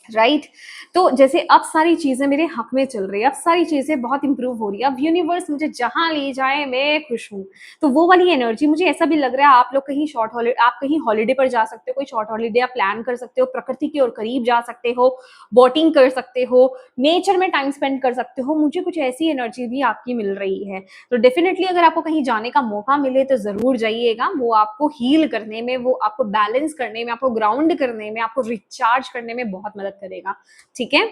राइट। तो जैसे अब सारी चीजें मेरे हक में चल रही है, अब सारी चीजें बहुत इंप्रूव हो रही है, अब यूनिवर्स मुझे जहां ले जाए मैं खुश हूँ। तो वो वाली एनर्जी मुझे ऐसा भी लग रहा है, आप लोग कहीं शॉर्ट हॉलीडे, आप कहीं हॉलीडे पर जा सकते हो, कोई शॉर्ट हॉलीडे आप प्लान कर सकते हो, प्रकृति की ओर करीब जा सकते हो, बोटिंग कर सकते हो, नेचर में टाइम स्पेंड कर सकते हो। मुझे कुछ ऐसी एनर्जी भी आपकी मिल रही है। तो डेफिनेटली अगर आपको कहीं जाने का मौका मिले तो जरूर जाइएगा। वो आपको हील करने में, वो आपको बैलेंस करने में, आपको ग्राउंड करने में, आपको रिचार्ज करने में बहुत मदद करेगा, ठीक है।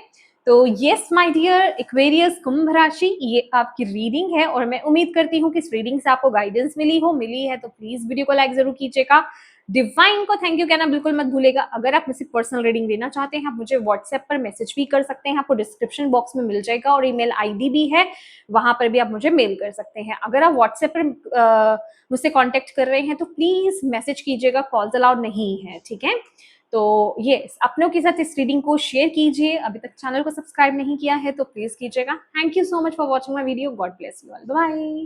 तो yes my dear Aquarius Kumbh राशि, ये आपकी रीडिंग है, और मैं उम्मीद करती हूँ कि इस रीडिंग से आपको गाइडेंस मिली है तो प्लीज वीडियो को लाइक जरूर कीजिएगा। डिवाइन को थैंक यू कहना बिल्कुल मत भूलेगा। अगर आप मुझसे पर्सनल रीडिंग लेना चाहते हैं, आप मुझे व्हाट्सएप पर मैसेज भी कर सकते हैं, आपको डिस्क्रिप्शन बॉक्स में मिल जाएगा, और ईमेल आईडी भी है, वहां पर भी आप मुझे मेल कर सकते हैं। अगर आप व्हाट्सएप पर मुझसे कॉन्टेक्ट कर रहे हैं तो प्लीज मैसेज कीजिएगा, कॉल्स अलाउड नहीं है, ठीक है। तो ये अपनों के साथ इस रीडिंग को शेयर कीजिए। अभी तक चैनल को सब्सक्राइब नहीं किया है तो प्लीज कीजिएगा। Thank you so much for watching my video. God bless you all, bye.